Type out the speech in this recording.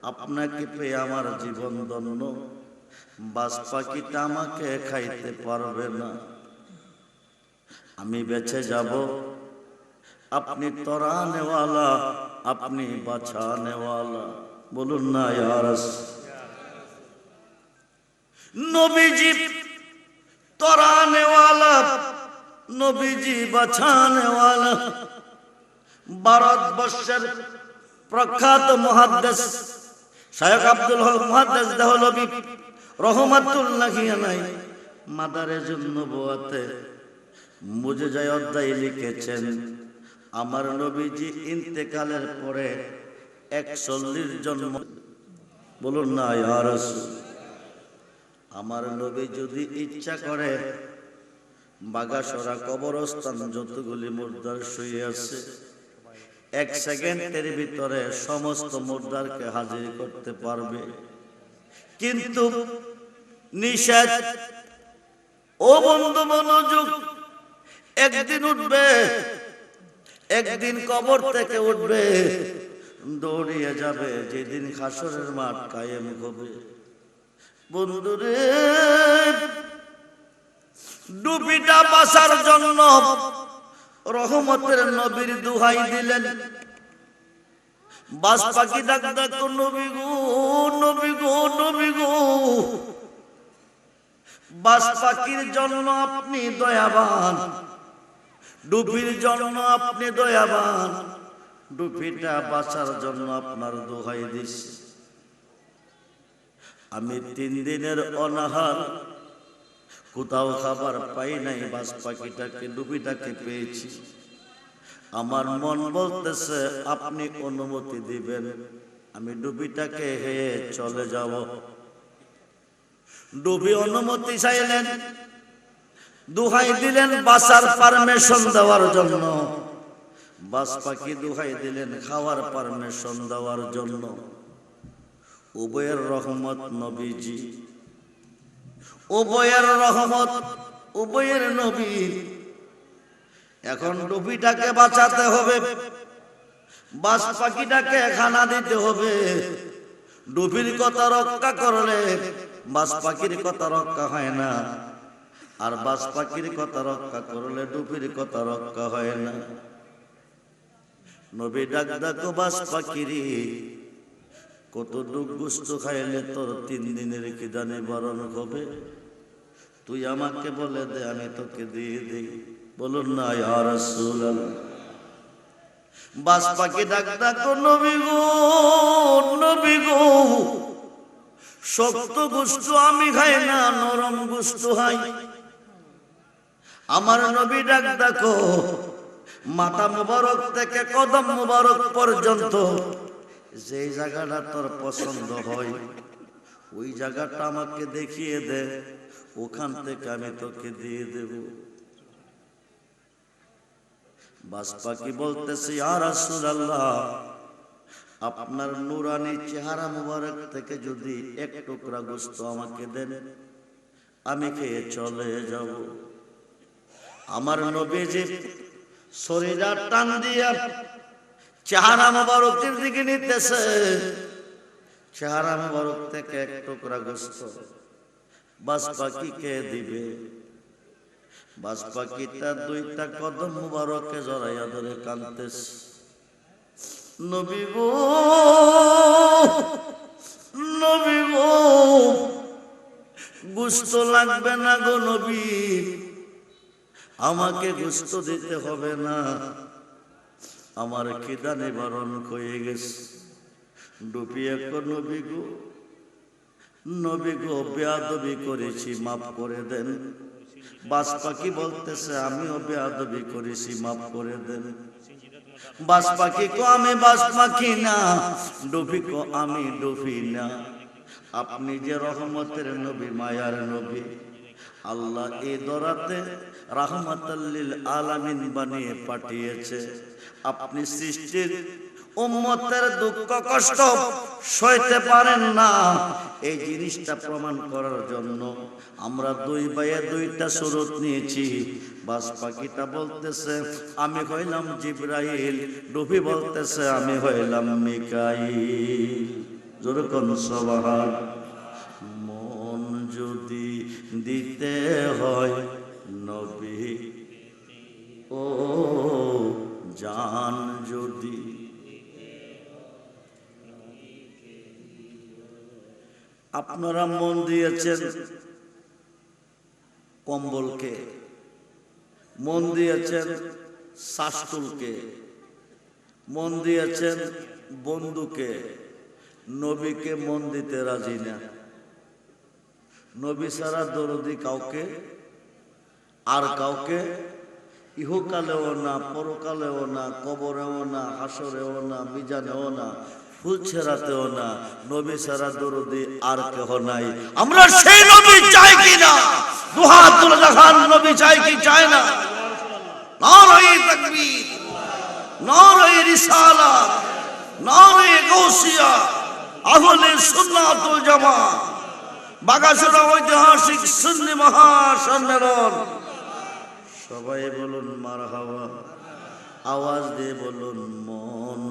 আপনাকে পেয়ে আমার জীবন ধন্য, বাস পাখিটা আমাকে খাইতে পারবে না। আমি বেঁচে যাব, আপনি তরানেওয়ালা, আপনি বাঁচানেওয়ালা। বলুন না ইয়া রাসূল। নবীজি তরানেওয়ালা, নবীজি বাঁচানেওয়ালা। ভারতবর্ষের প্রখ্যাত মুহাদ্দিস শায়খ আব্দুল হক মুহাদ্দিস দেহলভী রহমাতুল্লাহি আলাইহি মাদারেজুন নবুওয়াতে মুজিজা অধ্যায় লিখেছেন, আমার নবীজি ইন্তেকালের পরে 41 জন। বলুন না ইয়া রাসূল। আমার নবী যদি ইচ্ছা করে বাগাসরা কবরস্থান যতগুলি মুর্দার শুয়ে আছে, 1 সেকেন্ডের ভিতরে সমস্ত মুর্দারকে হাজির করতে পারবে। কিন্তু নিষেধ। ও বন্ধু মনোযোগ, একদিন উঠবে, একদিন কবর থেকে উঠবে, দৌড়িয়ে যাবে যেদিন হাসরের মাঠ কায়েম হবে। বন্ধুরে, ডুবিটা বাঁচার জন্য রহমতের নবীর দোহাই দিলেন। বাস পাখি ডাক ডাকো, নবী গো, নবী গো, নবী গো। বাস পাখির জন্য আপনি দয়াবান, ডুবির জন্য আপনি দয়াবান। ডুবিটা বাঁচার জন্য আপনার দোহাই দিছি। আমি 3 দিনের অনাহার, কোথাও খাবার পাই নাই, বাস পাখিটাকে ডুবিটাকে পেয়েছি। আমার মন বলতেছে আপনি অনুমতি দিবেন, আমি ডুবিটাকে হেয়ে চলে যাব। ডুবি অনুমতি চাইলেন, দোহাই দিলেন বাঁচার পারমিশন দেওয়ার জন্য। বাস পাখি দোহাই দিলেন খাওয়ার পারমিশন দেওয়ার জন্য। উভয়ের রহমত নবীজি, উভয়ের রহমত, উভয়ের নবী। এখন ডুবিটাকে বাঁচাতে হবে, বাস পাখিটাকে খানা দিতে হবে। ডুবির কথা রক্ষা করলে বাস পাখির কথা রক্ষা হয় না, আর বাস পাখির কথা রক্ষা করলে ডুবির কথা রক্ষা হয় না। নবী ডাক ডাকো, বাস পাখিরি, কত দুঃখ গুস্ত খাইলে তোর 3 দিনের খিদা নিবারণ হবে? তুই আমাকে বলে দে, আমি তোকে দিয়ে দিই। বলুন না ইয়া রাসূলুল্লাহ। বাস পাখি ডাক ডাকো, নবী গো, নবী গো। শক্ত গোস্ত আমি খাই না, নরম গোস্ত খাই। আমার নবী ডাক ডাকো, মাথা মুবারক থেকে কদম মুবারক পর্যন্ত যে জায়গাটা তোর পছন্দ হয় ওই জায়গাটা আমাকে দেখিয়ে দে, ওখান থেকে আমি তোকে দিয়ে দেব। বাস পাখি বলতেছে, ইয়া রাসূলুল্লাহ, আপনার নূরানি চেহারা মুবারক থেকে যদি 1 টুকরা গোশত আমাকে দেন, আমি খেয়ে চলে যাব। আমার নবীজি শরীরটা টান দিয়া চেহারা মুবারকের দিকে নিতেছে। চেহারা মুবারক থেকে 1 টুকরা গোশত বাস পাখিকে দিবে। বাস পাখিটা 2টা কদম মুবারকে জড়াইয়া ধরে কাঁদতেছে, নবী গো, নবী গো, গোশত লাগবে না গো নবী, আমাকে গোশত দিতে হবে না, আমার খিদা নিবারণ হয়ে গেছে। ডুবি এক, নবী গো, নবী গো, বেয়াদবি করেছি, মাফ করে দেন। বাস পাখি বলতেছে, আমিও বেয়াদবি করেছি, মাফ করে দেন। বাস পাখি কো, আমি বাস পাখি না। ডুবি কো, আমি ডুবি না। আপনি যে রহমতের নবী, মায়ার নবী, আল্লাহ এই দরাতে রাহমাতাল লিল আলামিন বানিয়ে পাঠিয়েছে। আপনি সৃষ্টির উম্মতের দুঃখ কষ্ট সইতে পারেন না, এই জিনিসটা প্রমাণ করার জন্য আমরা 2 ভাইয়ে 2টা সুরত নিয়েছি। বাস পাখিটা বলতেছে, আমি হইলাম জিবরাইল। ডুবি বলতেছে, আমি হইলাম মিকাইল। যেরকম সুবহান। মন যদি দিতে হয় নবী, ও জান যদি, আপনারা মন দিয়েছেন কম্বলকে, মন দিয়েছেন শাস্তুলকে, মন দিয়েছেন বন্ধুকে, নবীকে মন দিতে রাজি না। নবী ছাড়া দরদি কাউকে, আর কাউকে ইহকালেও না, পরকালেও না, কবরেও না, হাসরেও না, মিজানেও না, ফুল ছেড়াতেও না। নবী ছাড়া দরদি আর কেহ নাই। আমরা সেই নবী চাই কিনা? দুহাত তুলে দেখান, নবী চাই কি চায় না? নারায়ে তাকবীর, নারায়ে রিসালাত, নারায়ে গাউসিয়া, আহলে সুন্নাত ওয়াল জামাত, বাগাসুরা ঐতিহাসিক সুন্নি মহাসম্মেলন। সবাই বলুন মারহাবা, আওয়াজ দিয়ে বলুন মন